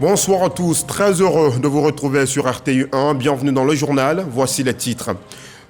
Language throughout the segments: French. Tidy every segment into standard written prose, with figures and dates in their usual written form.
Bonsoir à tous, très heureux de vous retrouver sur RTU1. Bienvenue dans le journal, voici les titres.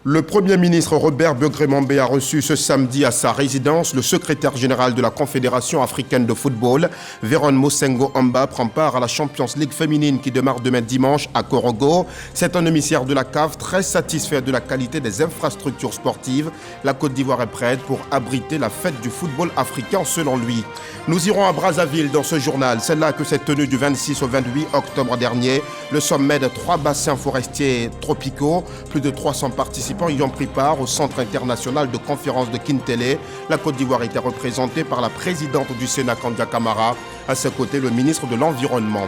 Le Premier ministre Robert Begré-Mambé a reçu ce samedi à sa résidence le secrétaire général de la Confédération africaine de football. Véron Mosengo Amba prend part à la Champions League féminine qui démarre demain dimanche à Korogo. C'est un émissaire de la CAF très satisfait de la qualité des infrastructures sportives. La Côte d'Ivoire est prête pour abriter la fête du football africain selon lui. Nous irons à Brazzaville dans ce journal. C'est là que s'est tenu du 26 au 28 octobre dernier le sommet de 3 bassins forestiers tropicaux. Plus de 300 participants y ont pris part au Centre international de conférence de Kintélé. La Côte d'Ivoire était représentée par la présidente du Sénat, Kandia Camara. À ses côtés, le ministre de l'Environnement.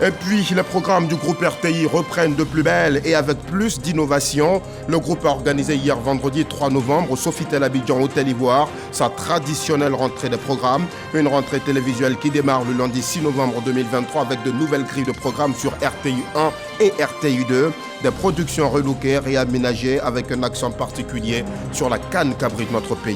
Et puis, les programmes du groupe RTI reprennent de plus belle et avec plus d'innovation. Le groupe a organisé hier vendredi 3 novembre au Sofitel Abidjan Hôtel Ivoire sa traditionnelle rentrée des programmes. Une rentrée télévisuelle qui démarre le lundi 6 novembre 2023 avec de nouvelles grilles de programmes sur RTI 1 et RTI 2. Des productions relookées, réaménagées avec un accent particulier sur la CAN qu'abrite notre pays.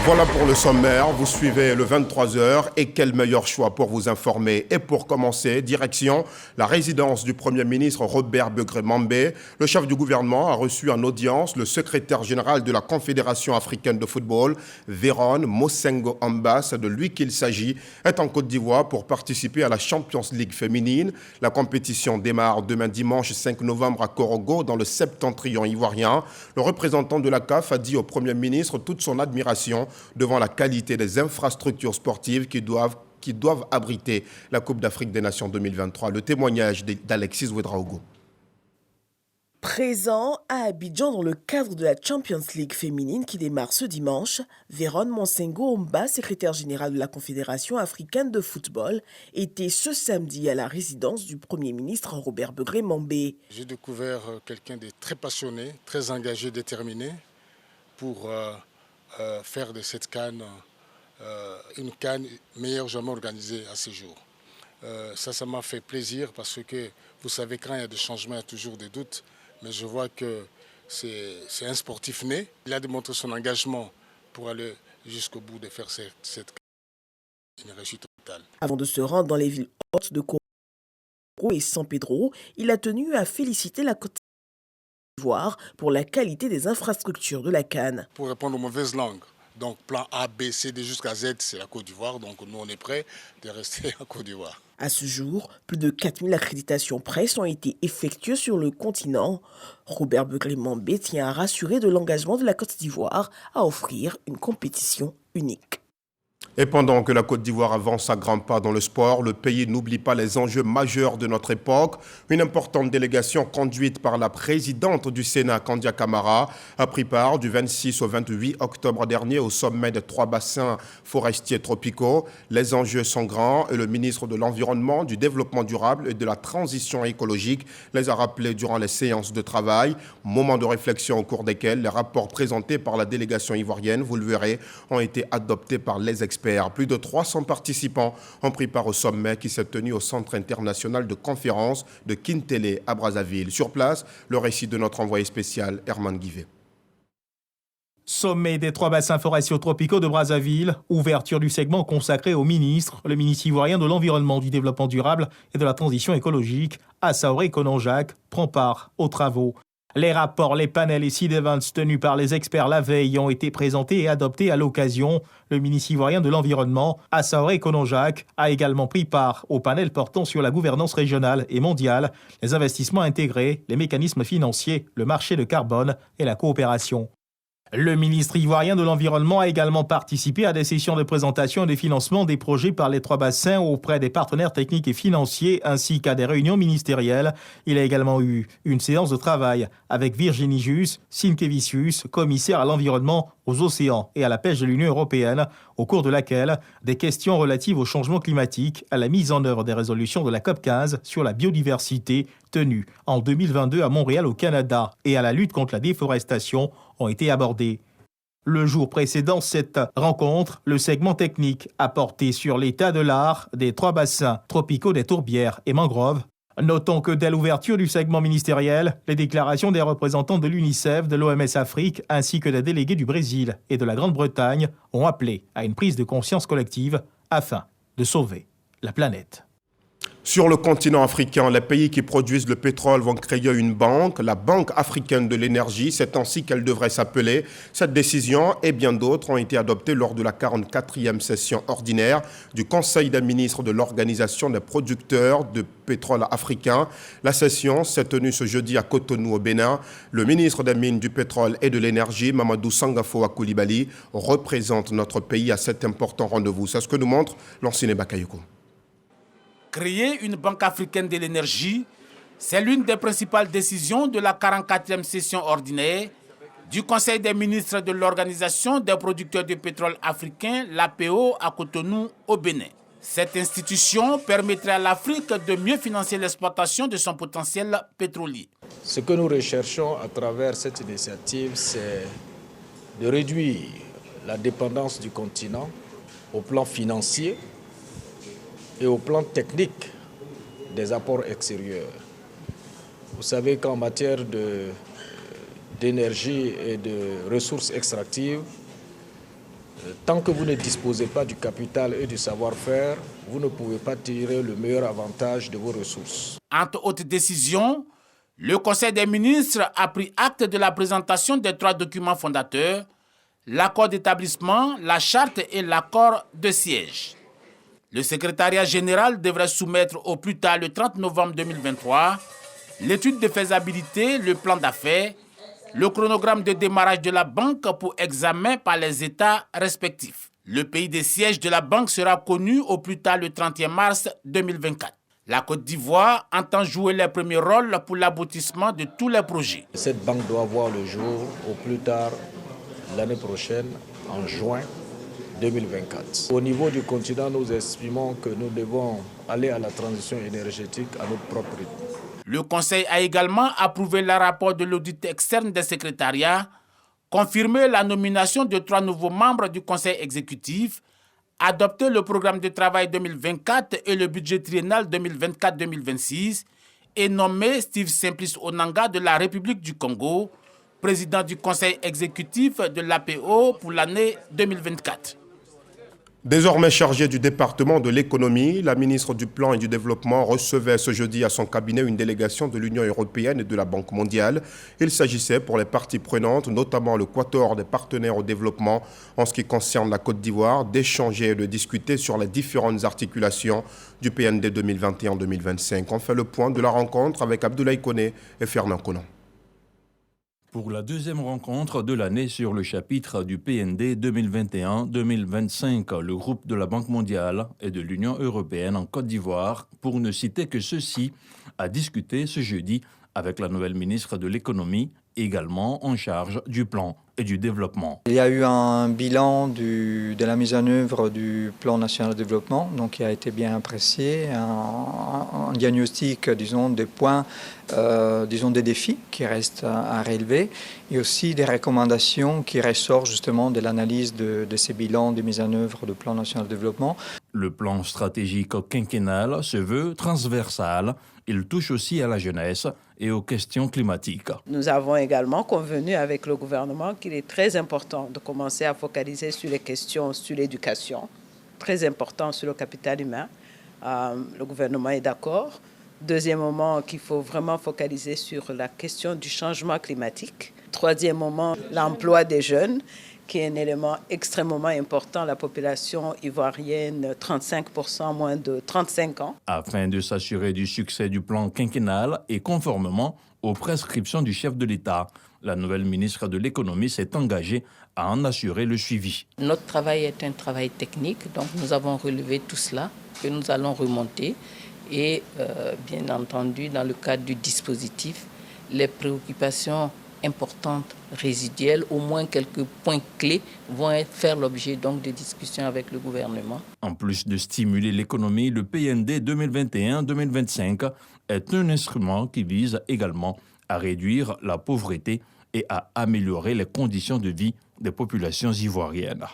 Voilà pour le sommaire, vous suivez le 23h et quel meilleur choix pour vous informer. Et pour commencer, direction la résidence du Premier ministre Robert Begré-Mambé. Le chef du gouvernement a reçu en audience le secrétaire général de la Confédération africaine de football, Véron Mosengo Amba. C'est de lui qu'il s'agit, est en Côte d'Ivoire pour participer à la Champions League féminine. La compétition démarre demain dimanche 5 novembre à Korogo dans le septentrion ivoirien. Le représentant de la CAF a dit au Premier ministre toute son admiration devant la qualité des infrastructures sportives qui doivent abriter la Coupe d'Afrique des Nations 2023. Le témoignage d'Alexis Ouedraogo. Présent à Abidjan dans le cadre de la Champions League féminine qui démarre ce dimanche, Véron Mosengo Amba, secrétaire général de la Confédération africaine de football, était ce samedi à la résidence du Premier ministre Robert Begré-Mambé. J'ai découvert quelqu'un de très passionné, très engagé, déterminé pour faire de cette CAN une CAN meilleure jamais organisée à ce jour. Ça m'a fait plaisir parce que vous savez, quand il y a des changements, il y a toujours des doutes. Mais je vois que c'est un sportif né. Il a démontré son engagement pour aller jusqu'au bout de faire cette CAN. Une réussite totale. Avant de se rendre dans les villes hautes de Korogo et San Pedro, il a tenu à féliciter la Côte d'Ivoire pour la qualité des infrastructures de la CAN. Pour répondre aux mauvaises langues, donc plan A, B, C, D jusqu'à Z, c'est la Côte d'Ivoire, donc nous on est prêts de rester en Côte d'Ivoire. À ce jour, plus de 4000 accréditations presse ont été effectuées sur le continent. Robert Begré-Mambé tient à rassurer de l'engagement de la Côte d'Ivoire à offrir une compétition unique. Et pendant que la Côte d'Ivoire avance à grands pas dans le sport, le pays n'oublie pas les enjeux majeurs de notre époque. Une importante délégation conduite par la présidente du Sénat, Kandia Camara, a pris part du 26 au 28 octobre dernier au sommet des 3 bassins forestiers tropicaux. Les enjeux sont grands et le ministre de l'Environnement, du Développement durable et de la Transition écologique les a rappelés durant les séances de travail. Moment de réflexion au cours desquels les rapports présentés par la délégation ivoirienne, vous le verrez, ont été adoptés par les experts. Plus de 300 participants ont pris part au sommet qui s'est tenu au Centre international de conférence de Kintélé à Brazzaville. Sur place, le récit de notre envoyé spécial, Herman Guivet. Sommet des 3 bassins forestiers tropicaux de Brazzaville, ouverture du segment consacré au ministre, le ministre ivoirien de l'Environnement, du Développement durable et de la Transition écologique, Assaoré Kononjak, prend part aux travaux. Les rapports, les panels et 6 events tenus par les experts la veille ont été présentés et adoptés à l'occasion. Le ministre ivoirien de l'Environnement, Assaoré Kononjak, a également pris part au panel portant sur la gouvernance régionale et mondiale, les investissements intégrés, les mécanismes financiers, le marché de carbone et la coopération. Le ministre ivoirien de l'Environnement a également participé à des sessions de présentation et de financement des projets par les 3 bassins auprès des partenaires techniques et financiers ainsi qu'à des réunions ministérielles. Il a également eu une séance de travail avec Virginie Jus, Sinkevicius, commissaire à l'environnement, aux océans et à la pêche de l'Union européenne, au cours de laquelle des questions relatives au changement climatique, à la mise en œuvre des résolutions de la COP15 sur la biodiversité tenue en 2022 à Montréal au Canada et à la lutte contre la déforestation ont été abordées. Le jour précédant cette rencontre, le segment technique a porté sur l'état de l'art des 3 bassins tropicaux des tourbières et mangroves. Notons que dès l'ouverture du segment ministériel, les déclarations des représentants de l'UNICEF, de l'OMS Afrique, ainsi que des délégués du Brésil et de la Grande-Bretagne ont appelé à une prise de conscience collective afin de sauver la planète. Sur le continent africain, les pays qui produisent le pétrole vont créer une banque, la Banque africaine de l'énergie. C'est ainsi qu'elle devrait s'appeler. Cette décision et bien d'autres ont été adoptées lors de la 44e session ordinaire du Conseil des ministres de l'Organisation des producteurs de pétrole africain. La session s'est tenue ce jeudi à Cotonou au Bénin. Le ministre des Mines, du Pétrole et de l'Énergie, Mamadou Sangafoa Coulibaly, représente notre pays à cet important rendez-vous. C'est ce que nous montre Lansine Bakayoko. Créer une banque africaine de l'énergie, c'est l'une des principales décisions de la 44e session ordinaire du Conseil des ministres de l'Organisation des producteurs de pétrole africain, l'APO, à Cotonou, au Bénin. Cette institution permettrait à l'Afrique de mieux financer l'exploitation de son potentiel pétrolier. Ce que nous recherchons à travers cette initiative, c'est de réduire la dépendance du continent au plan financier et au plan technique des apports extérieurs. Vous savez qu'en matière d'énergie et de ressources extractives, tant que vous ne disposez pas du capital et du savoir-faire, vous ne pouvez pas tirer le meilleur avantage de vos ressources. Entre autres décisions, le Conseil des ministres a pris acte de la présentation des 3 documents fondateurs, l'accord d'établissement, la charte et l'accord de siège. Le secrétariat général devrait soumettre au plus tard le 30 novembre 2023 l'étude de faisabilité, le plan d'affaires, le chronogramme de démarrage de la banque pour examen par les États respectifs. Le pays des sièges de la banque sera connu au plus tard le 31 mars 2024. La Côte d'Ivoire entend jouer les premiers rôles pour l'aboutissement de tous les projets. Cette banque doit voir le jour au plus tard l'année prochaine, en juin 2024. Au niveau du continent, nous estimons que nous devons aller à la transition énergétique à notre propre rythme. Le Conseil a également approuvé le rapport de l'audit externe des secrétariats, confirmé la nomination de 3 nouveaux membres du Conseil exécutif, adopté le programme de travail 2024 et le budget triennal 2024-2026 et nommé Steve Simplice Onanga de la République du Congo, président du Conseil exécutif de l'APO pour l'année 2024. Désormais chargée du département de l'économie, la ministre du Plan et du Développement recevait ce jeudi à son cabinet une délégation de l'Union européenne et de la Banque mondiale. Il s'agissait pour les parties prenantes, notamment le quatuor des partenaires au développement en ce qui concerne la Côte d'Ivoire, d'échanger et de discuter sur les différentes articulations du PND 2021-2025. On fait le point de la rencontre avec Abdoulaye Koné et Fernand Conan. Pour la deuxième rencontre de l'année sur le chapitre du PND 2021-2025, le groupe de la Banque mondiale et de l'Union européenne en Côte d'Ivoire, pour ne citer que ceci, a discuté ce jeudi avec la nouvelle ministre de l'économie, également en charge du plan et du développement. Il y a eu un bilan de la mise en œuvre du plan national de développement, donc qui a été bien apprécié, un diagnostic, disons, des points, des défis qui restent à relever, et aussi des recommandations qui ressortent justement de l'analyse de ces bilans de mise en œuvre du plan national de développement. Le plan stratégique quinquennal se veut transversal. Il touche aussi à la jeunesse et aux questions climatiques. Nous avons également convenu avec le gouvernement qu'il est très important de commencer à focaliser sur les questions sur l'éducation, très important sur le capital humain. Le gouvernement est d'accord. Deuxièmement, qu'il faut vraiment focaliser sur la question du changement climatique. Troisièmement, l'emploi des jeunes, qui est un élément extrêmement important. La population ivoirienne, 35% moins de 35 ans. Afin de s'assurer du succès du plan quinquennal et conformément aux prescriptions du chef de l'État, la nouvelle ministre de l'économie s'est engagée à en assurer le suivi. Notre travail est un travail technique, donc nous avons relevé tout cela, que nous allons remonter. Et bien entendu, dans le cadre du dispositif, les préoccupations importantes, résiduelles, au moins quelques points clés vont faire l'objet donc de discussions avec le gouvernement. En plus de stimuler l'économie, le PND 2021-2025 est un instrument qui vise également à réduire la pauvreté et à améliorer les conditions de vie des populations ivoiriennes.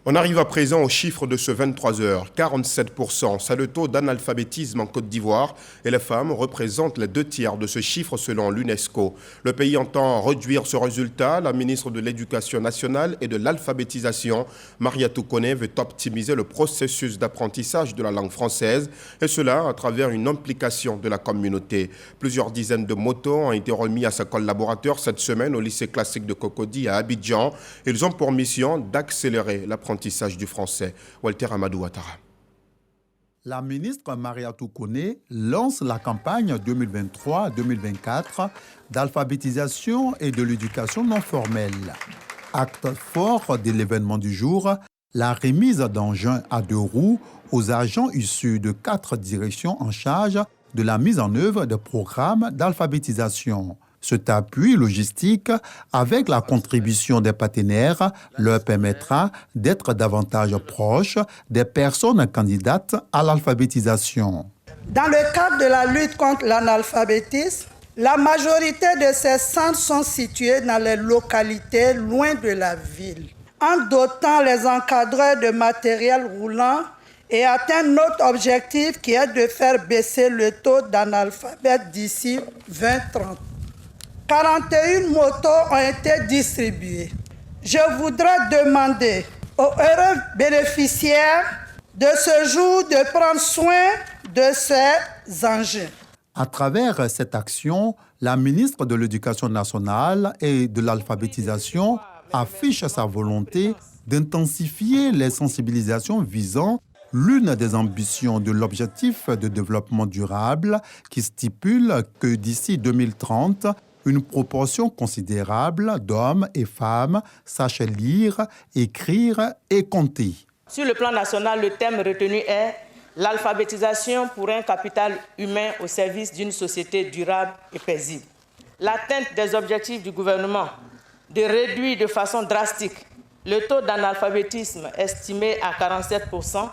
On arrive à présent aux chiffres de ce 23h. 47%, c'est le taux d'analphabétisme en Côte d'Ivoire et les femmes représentent les 2/3 de ce chiffre selon l'UNESCO. Le pays entend réduire ce résultat. La ministre de l'Éducation nationale et de l'alphabétisation, Mariatou Koné, veut optimiser le processus d'apprentissage de la langue française et cela à travers une implication de la communauté. Plusieurs dizaines de motos ont été remis à ses collaborateurs cette semaine au lycée classique de Cocody à Abidjan. Ils ont pour mission d'accélérer l'apprentissage du français. Walter Amadou Ouattara. La ministre Mariatou Koné lance la campagne 2023-2024 d'alphabétisation et de l'éducation non formelle. Acte fort de l'événement du jour, la remise d'engins à 2 roues aux agents issus de 4 directions en charge de la mise en œuvre des programmes d'alphabétisation. Cet appui logistique, avec la contribution des partenaires, leur permettra d'être davantage proches des personnes candidates à l'alphabétisation. Dans le cadre de la lutte contre l'analphabétisme, la majorité de ces centres sont situés dans les localités loin de la ville. En dotant les encadreurs de matériel roulant et atteindre notre objectif qui est de faire baisser le taux d'analphabètes d'ici 2030. 41 motos ont été distribuées. Je voudrais demander aux heureux bénéficiaires de ce jour de prendre soin de ces engins. À travers cette action, la ministre de l'Éducation nationale et de l'alphabétisation affiche sa volonté d'intensifier les sensibilisations visant l'une des ambitions de l'objectif de développement durable qui stipule que d'ici 2030, une proportion considérable d'hommes et femmes sachent lire, écrire et compter. Sur le plan national, le thème retenu est l'alphabétisation pour un capital humain au service d'une société durable et paisible. L'atteinte des objectifs du gouvernement de réduire de façon drastique le taux d'analphabétisme estimé à 47%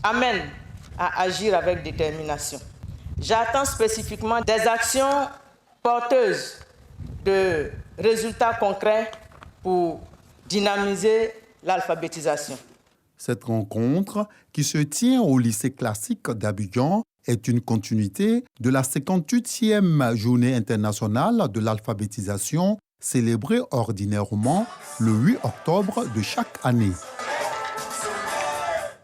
amène à agir avec détermination. J'attends spécifiquement des actions porteuses de résultats concrets pour dynamiser l'alphabétisation. Cette rencontre, qui se tient au lycée classique d'Abidjan, est une continuité de la 58e journée internationale de l'alphabétisation, célébrée ordinairement le 8 octobre de chaque année.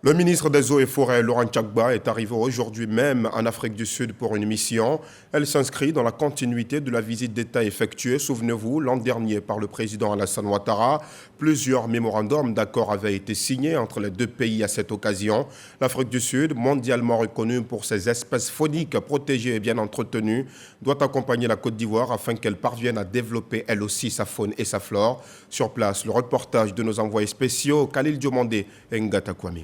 Le ministre des Eaux et Forêts, Laurent Tchagba, est arrivé aujourd'hui même en Afrique du Sud pour une mission. Elle s'inscrit dans la continuité de la visite d'État effectuée, souvenez-vous, l'an dernier par le président Alassane Ouattara. Plusieurs mémorandums d'accord avaient été signés entre les deux pays à cette occasion. L'Afrique du Sud, mondialement reconnue pour ses espèces fauniques protégées et bien entretenues, doit accompagner la Côte d'Ivoire afin qu'elle parvienne à développer elle aussi sa faune et sa flore. Sur place, le reportage de nos envoyés spéciaux, Khalil Diomandé et Ngata Kwame.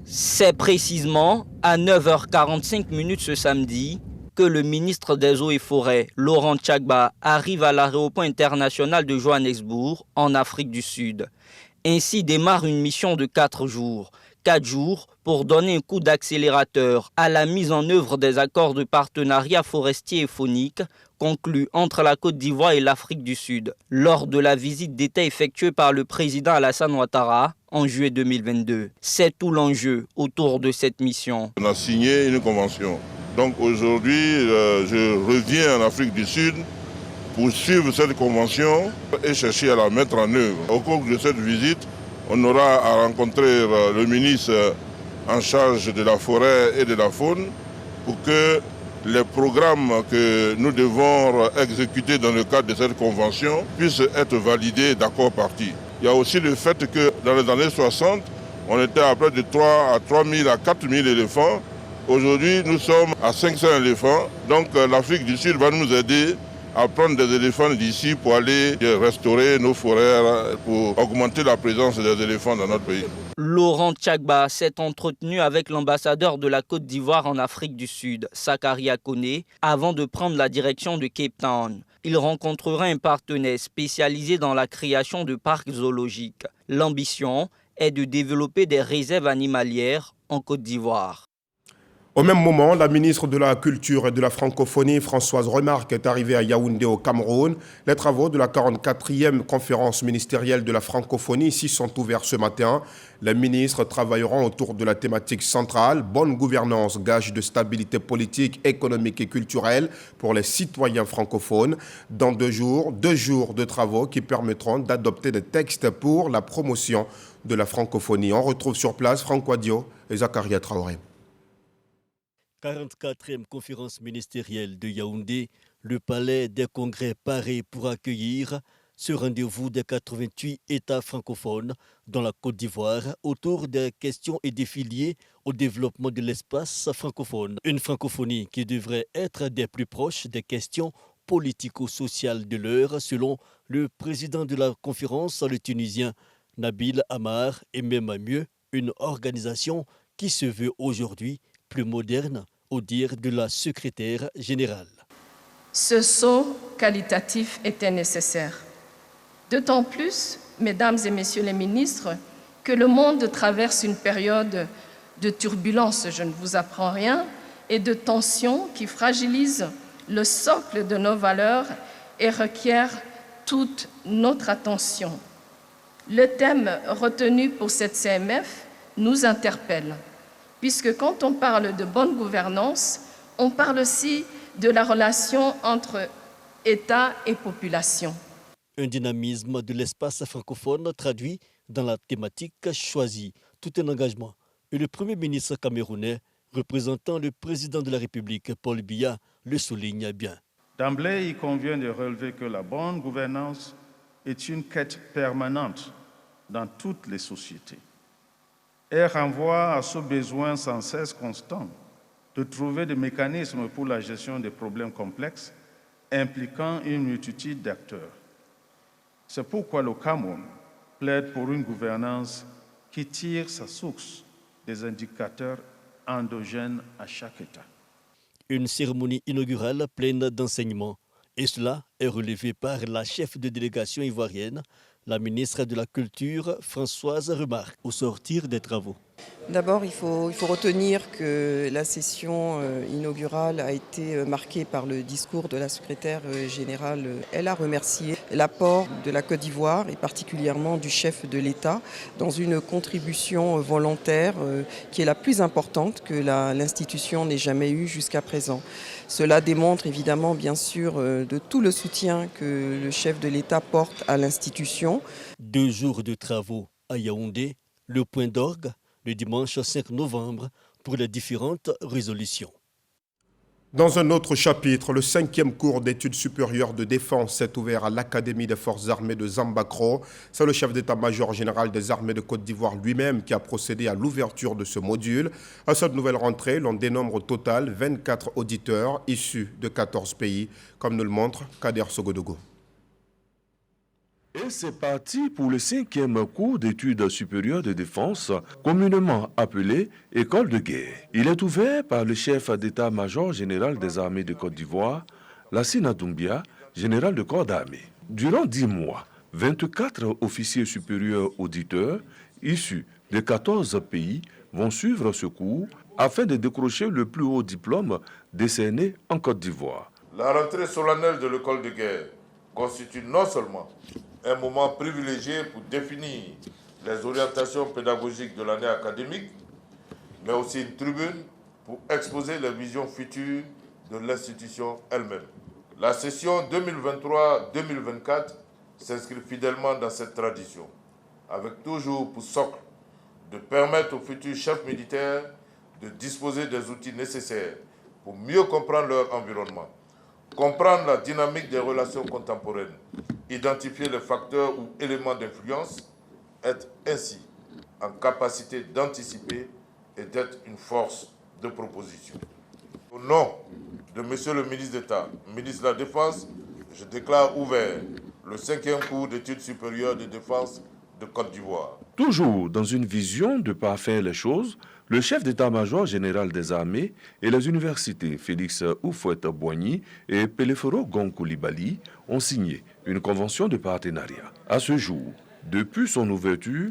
C'est précisément à 9h45 ce samedi que le ministre des Eaux et Forêts, Laurent Tchagba, arrive à l'aéroport international de Johannesburg, en Afrique du Sud. Ainsi démarre une mission de 4 jours. 4 jours pour donner un coup d'accélérateur à la mise en œuvre des accords de partenariat forestier et faunique conclus entre la Côte d'Ivoire et l'Afrique du Sud, lors de la visite d'État effectuée par le président Alassane Ouattara en juillet 2022. C'est tout l'enjeu autour de cette mission. On a signé une convention. Donc aujourd'hui, je reviens en Afrique du Sud pour suivre cette convention et chercher à la mettre en œuvre. Au cours de cette visite, on aura à rencontrer le ministre en charge de la forêt et de la faune pour que les programmes que nous devons exécuter dans le cadre de cette convention puissent être validés d'accord partis. Il y a aussi le fait que dans les années 60, on était à près de 3 000 à 4 000 éléphants. Aujourd'hui, nous sommes à 500 éléphants. Donc l'Afrique du Sud va nous aider à prendre des éléphants d'ici pour aller restaurer nos forêts, pour augmenter la présence des éléphants dans notre pays. Laurent Tchagba s'est entretenu avec l'ambassadeur de la Côte d'Ivoire en Afrique du Sud, Sakaria Koné, avant de prendre la direction de Cape Town. Il rencontrera un partenaire spécialisé dans la création de parcs zoologiques. L'ambition est de développer des réserves animalières en Côte d'Ivoire. Au même moment, la ministre de la Culture et de la Francophonie, Françoise Remarque, est arrivée à Yaoundé au Cameroun. Les travaux de la 44e conférence ministérielle de la francophonie ici sont ouverts ce matin. Les ministres travailleront autour de la thématique centrale, bonne gouvernance, gage de stabilité politique, économique et culturelle pour les citoyens francophones. Dans 2 jours de travaux qui permettront d'adopter des textes pour la promotion de la francophonie. On retrouve sur place Franck Wadio et Zakaria Traoré. 44e conférence ministérielle de Yaoundé, le palais des congrès paré pour accueillir ce rendez-vous des 88 États francophones dans la Côte d'Ivoire autour des questions et défis liés au développement de l'espace francophone. Une francophonie qui devrait être des plus proches des questions politico-sociales de l'heure, selon le président de la conférence, le Tunisien Nabil Amar, et même mieux, une organisation qui se veut aujourd'hui plus moderne, au dire de la secrétaire générale. Ce saut qualitatif était nécessaire. D'autant plus, mesdames et messieurs les ministres, que le monde traverse une période de turbulence, je ne vous apprends rien, et de tensions qui fragilisent le socle de nos valeurs et requièrent toute notre attention. Le thème retenu pour cette CMF nous interpelle, puisque quand on parle de bonne gouvernance, on parle aussi de la relation entre État et population. Un dynamisme de l'espace francophone traduit dans la thématique choisie. Tout un engagement. Et le Premier ministre camerounais, représentant le président de la République, Paul Biya, le souligne bien. D'emblée, il convient de relever que la bonne gouvernance est une quête permanente dans toutes les sociétés. Elle renvoie à ce besoin sans cesse constant de trouver des mécanismes pour la gestion des problèmes complexes impliquant une multitude d'acteurs. C'est pourquoi le Cameroun plaide pour une gouvernance qui tire sa source des indicateurs endogènes à chaque État. Une cérémonie inaugurale pleine d'enseignements. Et cela est relevé par la chef de délégation ivoirienne, la ministre de la Culture, Françoise Remarque, au sortir des travaux. D'abord, il faut retenir que la session inaugurale a été marquée par le discours de la secrétaire générale. Elle a remercié l'apport de la Côte d'Ivoire et particulièrement du chef de l'État dans une contribution volontaire qui est la plus importante que l'institution n'ait jamais eue jusqu'à présent. Cela démontre évidemment, bien sûr, de tout le soutien que le chef de l'État porte à l'institution. 2 jours de travaux à Yaoundé, le point d'orgue, le dimanche 5 novembre, pour les différentes résolutions. Dans un autre chapitre, le 5e cours d'études supérieures de défense s'est ouvert à l'Académie des forces armées de Zambakro. C'est le chef d'état-major général des armées de Côte d'Ivoire lui-même qui a procédé à l'ouverture de ce module. À cette nouvelle rentrée, l'on dénombre au total 24 auditeurs issus de 14 pays, comme nous le montre Kader Sogodogo. Et c'est parti pour le 5e cours d'études supérieures de défense, communément appelé École de guerre. Il est ouvert par le chef d'état-major général des armées de Côte d'Ivoire, Lassina Doumbia, général de corps d'armée. Durant 10 mois, 24 officiers supérieurs auditeurs, issus de 14 pays, vont suivre ce cours afin de décrocher le plus haut diplôme décerné en Côte d'Ivoire. La rentrée solennelle de l'école de guerre constitue non seulement un moment privilégié pour définir les orientations pédagogiques de l'année académique, mais aussi une tribune pour exposer les visions futures de l'institution elle-même. La session 2023-2024 s'inscrit fidèlement dans cette tradition, avec toujours pour socle de permettre aux futurs chefs militaires de disposer des outils nécessaires pour mieux comprendre leur environnement, comprendre la dynamique des relations contemporaines, identifier les facteurs ou éléments d'influence, être ainsi en capacité d'anticiper et d'être une force de proposition. Au nom de Monsieur le ministre d'État, ministre de la Défense, je déclare ouvert le 5e cours d'études supérieures de défense de Côte d'Ivoire. Toujours dans une vision de parfaire les choses, le chef d'état-major général des armées et les universités Félix Houphouët-Boigny et Peleforo Gon-Coulibaly ont signé une convention de partenariat. À ce jour, depuis son ouverture,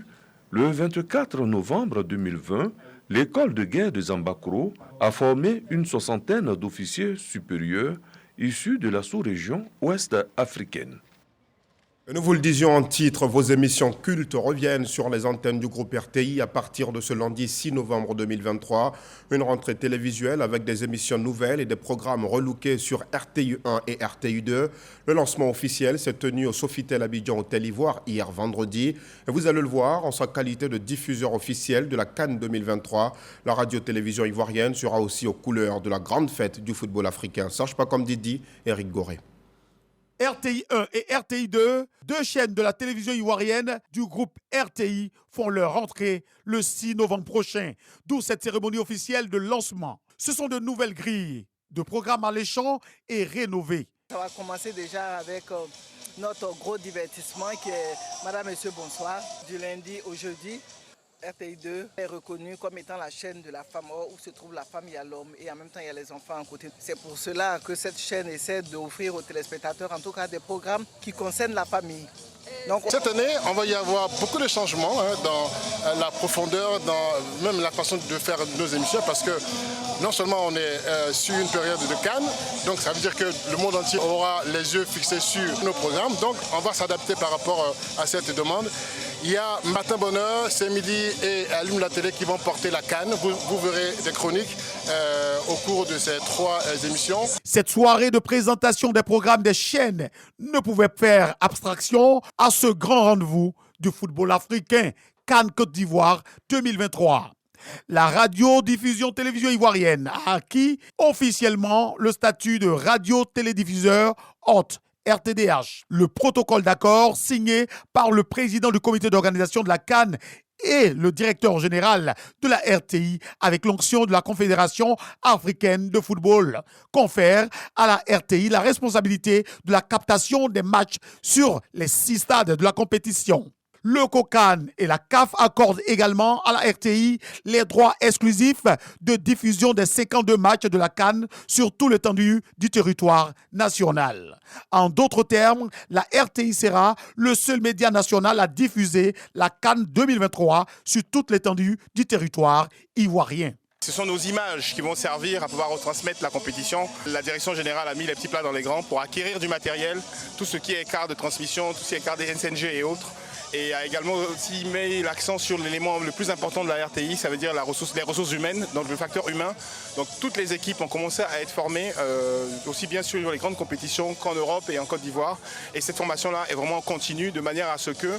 le 24 novembre 2020, l'école de guerre de Zambakro a formé une soixantaine d'officiers supérieurs issus de la sous-région ouest africaine. Nous vous le disions en titre, vos émissions cultes reviennent sur les antennes du groupe RTI à partir de ce lundi 6 novembre 2023. Une rentrée télévisuelle avec des émissions nouvelles et des programmes relookés sur RTI 1 et RTI 2. Le lancement officiel s'est tenu au Sofitel Abidjan Hôtel Ivoire hier vendredi. Et vous allez le voir en sa qualité de diffuseur officiel de la CAN 2023. La radio-télévision ivoirienne sera aussi aux couleurs de la grande fête du football africain. Sache pas comme Didi, Eric Goré. RTI 1 et RTI 2, deux chaînes de la télévision ivoirienne du groupe RTI, font leur rentrée le 6 novembre prochain, d'où cette cérémonie officielle de lancement. Ce sont de nouvelles grilles de programmes alléchants et rénovés. Ça va commencer déjà avec notre gros divertissement qui est Madame, Monsieur, bonsoir, du lundi au jeudi. RTI 2 est reconnu comme étant la chaîne de la femme, où se trouve la femme, il y a l'homme et en même temps il y a les enfants à côté. C'est pour cela que cette chaîne essaie d'offrir aux téléspectateurs en tout cas des programmes qui concernent la famille. Donc, cette année, on va y avoir beaucoup de changements dans la profondeur, dans même la façon de faire nos émissions, parce que non seulement on est sur une période de Cannes, donc ça veut dire que le monde entier aura les yeux fixés sur nos programmes, donc on va s'adapter par rapport à cette demande. Il y a Matin Bonheur, c'est midi et Allume la télé qui vont porter la Cannes. Vous verrez des chroniques au cours de ces trois émissions. Cette soirée de présentation des programmes des chaînes ne pouvait faire abstraction à ce grand rendez-vous du football africain, CAN Côte d'Ivoire 2023. La radio-diffusion télévision ivoirienne a acquis officiellement le statut de radio-télédiffuseur hôte RTDH. Le protocole d'accord signé par le président du comité d'organisation de la CAN et le directeur général de la RTI avec l'onction de la Confédération africaine de football confère à la RTI la responsabilité de la captation des matchs sur les 6 stades de la compétition. Le COCAN et la CAF accordent également à la RTI les droits exclusifs de diffusion des 52 matchs de la CAN sur tout l'étendue du territoire national. En d'autres termes, la RTI sera le seul média national à diffuser la CAN 2023 sur toute l'étendue du territoire ivoirien. Ce sont nos images qui vont servir à pouvoir retransmettre la compétition. La direction générale a mis les petits plats dans les grands pour acquérir du matériel, tout ce qui est carte de transmission, tout ce qui est carte des SNG et autres. Et a également aussi mis l'accent sur l'élément le plus important de la RTI, ça veut dire les ressources humaines, donc le facteur humain. Donc toutes les équipes ont commencé à être formées, aussi bien sur les grandes compétitions qu'en Europe et en Côte d'Ivoire. Et cette formation-là est vraiment continue de manière à ce que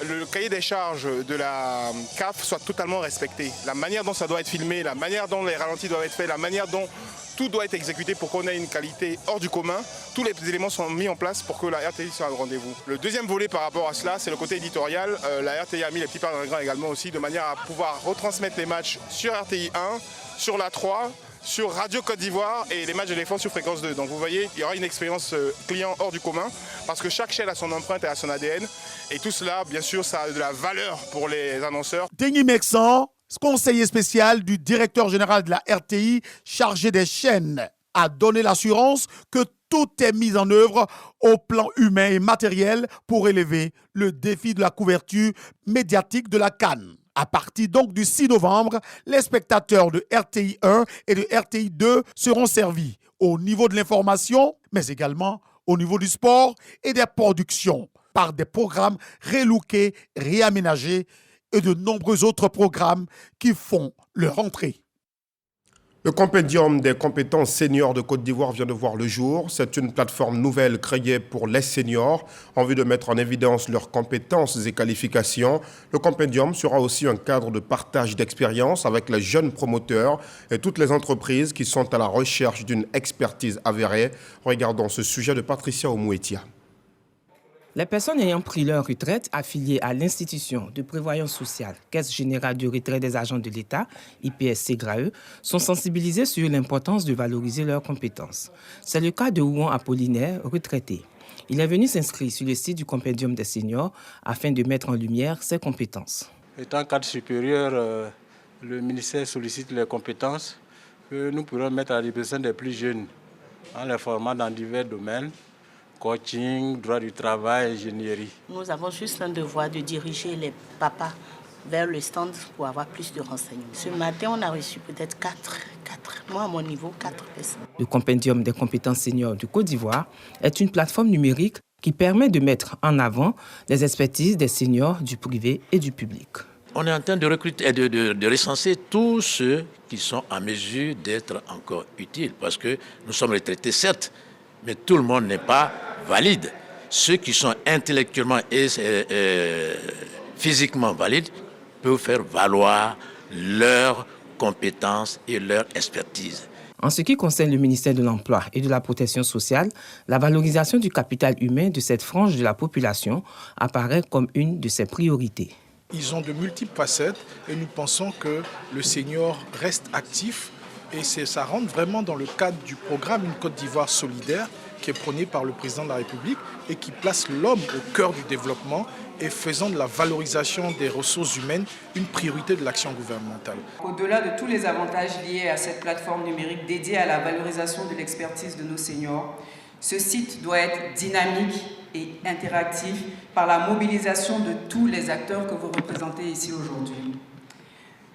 le cahier des charges de la CAF soit totalement respecté. La manière dont ça doit être filmé, la manière dont les ralentis doivent être faits, la manière dont tout doit être exécuté pour qu'on ait une qualité hors du commun. Tous les éléments sont mis en place pour que la RTI soit au rendez-vous. Le deuxième volet par rapport à cela, c'est le côté éditorial. La RTI a mis les petits plats dans les grands également aussi, de manière à pouvoir retransmettre les matchs sur RTI 1, sur la 3, sur Radio Côte d'Ivoire et les matchs de défense sur Fréquence 2. Donc vous voyez, il y aura une expérience client hors du commun parce que chaque chaîne a son empreinte et a son ADN. Et tout cela, bien sûr, ça a de la valeur pour les annonceurs. Denis Mexan, conseiller spécial du directeur général de la RTI chargé des chaînes, a donné l'assurance que tout est mis en œuvre au plan humain et matériel pour élever le défi de la couverture médiatique de la CAN. À partir donc du 6 novembre, les spectateurs de RTI 1 et de RTI 2 seront servis au niveau de l'information, mais également au niveau du sport et des productions, par des programmes relookés, réaménagés et de nombreux autres programmes qui font leur entrée. Le compendium des compétences seniors de Côte d'Ivoire vient de voir le jour. C'est une plateforme nouvelle créée pour les seniors en vue de mettre en évidence leurs compétences et qualifications. Le compendium sera aussi un cadre de partage d'expériences avec les jeunes promoteurs et toutes les entreprises qui sont à la recherche d'une expertise avérée. Regardons ce sujet de Patricia Omouetia. Les personnes ayant pris leur retraite affiliées à l'institution de prévoyance sociale, Caisse générale de retraite des agents de l'État, IPS-SEGRAE, sont sensibilisées sur l'importance de valoriser leurs compétences. C'est le cas de Ouan Apollinaire, retraité. Il est venu s'inscrire sur le site du compendium des seniors afin de mettre en lumière ses compétences. Étant cadre supérieur, le ministère sollicite les compétences que nous pourrons mettre à la disposition des plus jeunes en les formant dans divers domaines. Coaching, droit du travail, ingénierie. Nous avons juste un devoir de diriger les papas vers le stand pour avoir plus de renseignements. Ce matin, on a reçu peut-être 4. Moi, à mon niveau, 4 personnes. Le Compendium des compétences seniors du Côte d'Ivoire est une plateforme numérique qui permet de mettre en avant les expertises des seniors du privé et du public. On est en train de recruter, de recenser tous ceux qui sont en mesure d'être encore utiles, parce que nous sommes retraités, certes, mais tout le monde n'est pas valide. Ceux qui sont intellectuellement et physiquement valides peuvent faire valoir leurs compétences et leur expertise. En ce qui concerne le ministère de l'Emploi et de la Protection sociale, la valorisation du capital humain de cette frange de la population apparaît comme une de ses priorités. Ils ont de multiples facettes et nous pensons que le senior reste actif et ça rentre vraiment dans le cadre du programme Une Côte d'Ivoire solidaire qui est prôné par le président de la République et qui place l'homme au cœur du développement et faisant de la valorisation des ressources humaines une priorité de l'action gouvernementale. Au-delà de tous les avantages liés à cette plateforme numérique dédiée à la valorisation de l'expertise de nos seniors, ce site doit être dynamique et interactif par la mobilisation de tous les acteurs que vous représentez ici aujourd'hui.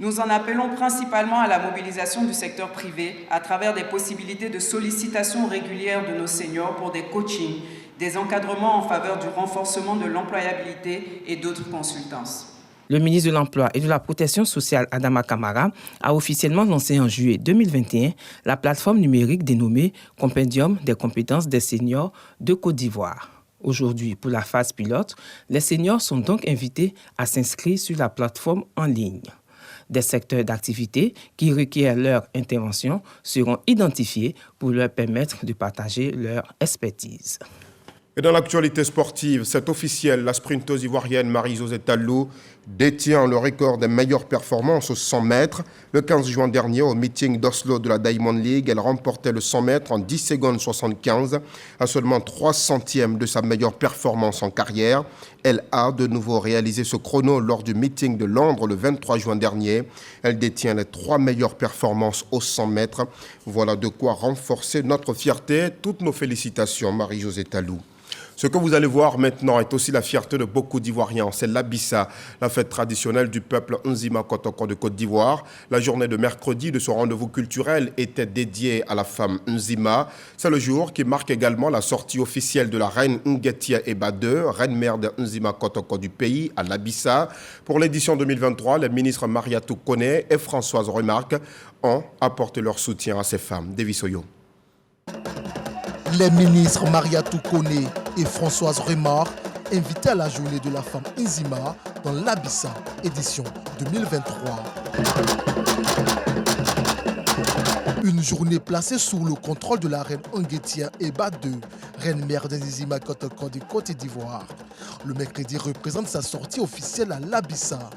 Nous en appelons principalement à la mobilisation du secteur privé à travers des possibilités de sollicitation régulière de nos seniors pour des coachings, des encadrements en faveur du renforcement de l'employabilité et d'autres consultances. Le ministre de l'Emploi et de la Protection sociale, Adama Kamara, a officiellement lancé en juillet 2021 la plateforme numérique dénommée Compendium des compétences des seniors de Côte d'Ivoire. Aujourd'hui, pour la phase pilote, les seniors sont donc invités à s'inscrire sur la plateforme en ligne. Des secteurs d'activité qui requièrent leur intervention seront identifiés pour leur permettre de partager leur expertise. Et dans l'actualité sportive, c'est officiel, la sprinteuse ivoirienne Marie-Josée Tallou détient le record des meilleures performances aux 100 mètres. Le 15 juin dernier, au meeting d'Oslo de la Diamond League, elle remportait le 100 mètres en 10 secondes 75, à seulement 3 centièmes de sa meilleure performance en carrière. Elle a de nouveau réalisé ce chrono lors du meeting de Londres le 23 juin dernier. Elle détient les 3 meilleures performances aux 100 mètres. Voilà de quoi renforcer notre fierté. Toutes nos félicitations, Marie-Josée Tallou. Ce que vous allez voir maintenant est aussi la fierté de beaucoup d'Ivoiriens. C'est l'Abissa, la fête traditionnelle du peuple Nzima Kotoko de Côte d'Ivoire. La journée de mercredi de ce rendez-vous culturel était dédiée à la femme Nzima. C'est le jour qui marque également la sortie officielle de la reine Nguetia Eba II, reine-mère de Nzima Kotoko du pays, à l'Abissa. Pour l'édition 2023, les ministres Mariatou Kone et Françoise Remarque ont apporté leur soutien à ces femmes. Devisoyo. Les ministres Mariatou Kone et Françoise Remarque invités à la journée de la femme Nzima dans l'Abissa, édition 2023. Une journée placée sous le contrôle de la reine Nguetia Eba II, reine-mère de Nzima Kotoko de Côte d'Ivoire. Le mercredi représente sa sortie officielle à l'Abissa.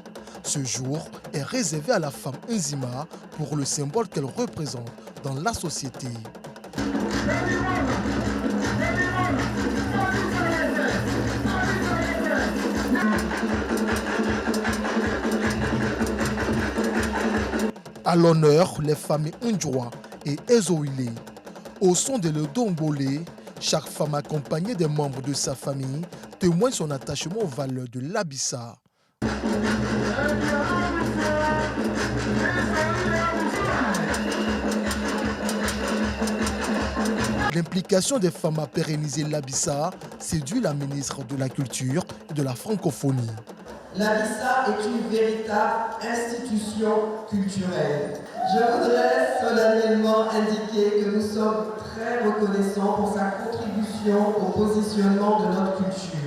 Ce jour est réservé à la femme Nzima pour le symbole qu'elle représente dans la société. À l'honneur, les familles Ndjoua et Ezoïlé. Au son de l'Odombolé, chaque femme accompagnée des membres de sa famille témoigne son attachement aux valeurs de l'Abissa. L'implication des femmes à pérenniser l'Abissa séduit la ministre de la Culture et de la Francophonie. L'Abissa est une véritable institution culturelle. Je voudrais solennellement indiquer que nous sommes très reconnaissants pour sa contribution au positionnement de notre culture.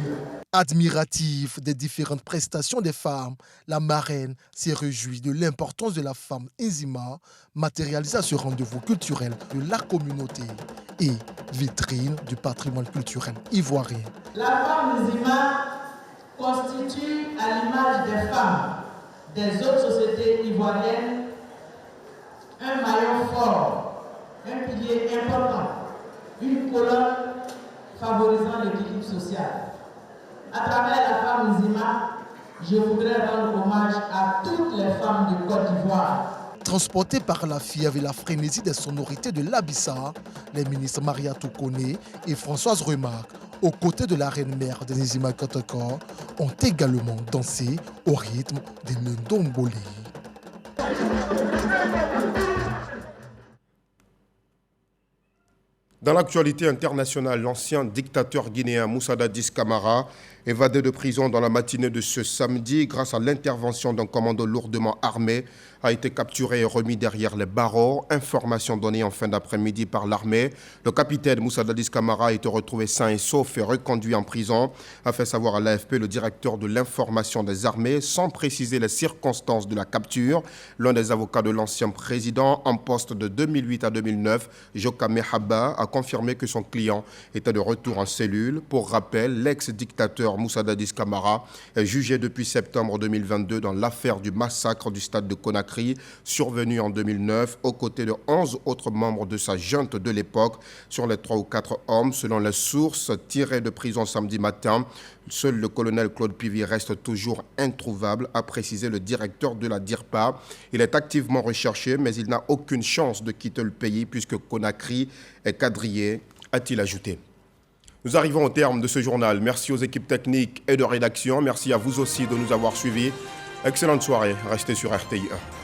Admirative des différentes prestations des femmes, la marraine s'est réjouie de l'importance de la femme Nzima, matérialisée à ce rendez-vous culturel de la communauté et vitrine du patrimoine culturel ivoirien. La femme Nzima constitue, à l'image des femmes des autres sociétés ivoiriennes, un maillon fort, un pilier important, une colonne favorisant l'équilibre social. À travers la femme Nzima, je voudrais rendre hommage à toutes les femmes de Côte d'Ivoire. Transportés par la fièvre et la frénésie des sonorités de l'Abissa, les ministres Mariatou Kone et Françoise Remarque aux côtés de la reine-mère de Nizima Kotoko, ont également dansé au rythme des Ndomboli. Dans l'actualité internationale, l'ancien dictateur guinéen Moussa Dadis Camara, évadé de prison dans la matinée de ce samedi grâce à l'intervention d'un commando lourdement armé, a été capturé et remis derrière les barreaux. Information donnée en fin d'après-midi par l'armée. Le capitaine Moussa Dadis Camara a été retrouvé sain et sauf et reconduit en prison, a fait savoir à l'AFP le directeur de l'information des armées, sans préciser les circonstances de la capture. L'un des avocats de l'ancien président, en poste de 2008 à 2009, Jokame Haba, a confirmé que son client était de retour en cellule. Pour rappel, l'ex-dictateur Moussa Dadis Camara est jugé depuis septembre 2022 dans l'affaire du massacre du stade de Conakry, survenu en 2009, aux côtés de 11 autres membres de sa junte de l'époque. Sur les 3 ou 4 hommes, selon les sources tirées de prison samedi matin, seul le colonel Claude Pivy reste toujours introuvable, a précisé le directeur de la DIRPA. Il est activement recherché, mais il n'a aucune chance de quitter le pays puisque Conakry est quadrillé, a-t-il ajouté. Nous arrivons au terme de ce journal. Merci aux équipes techniques et de rédaction. Merci à vous aussi de nous avoir suivis. Excellente soirée. Restez sur RTI 1.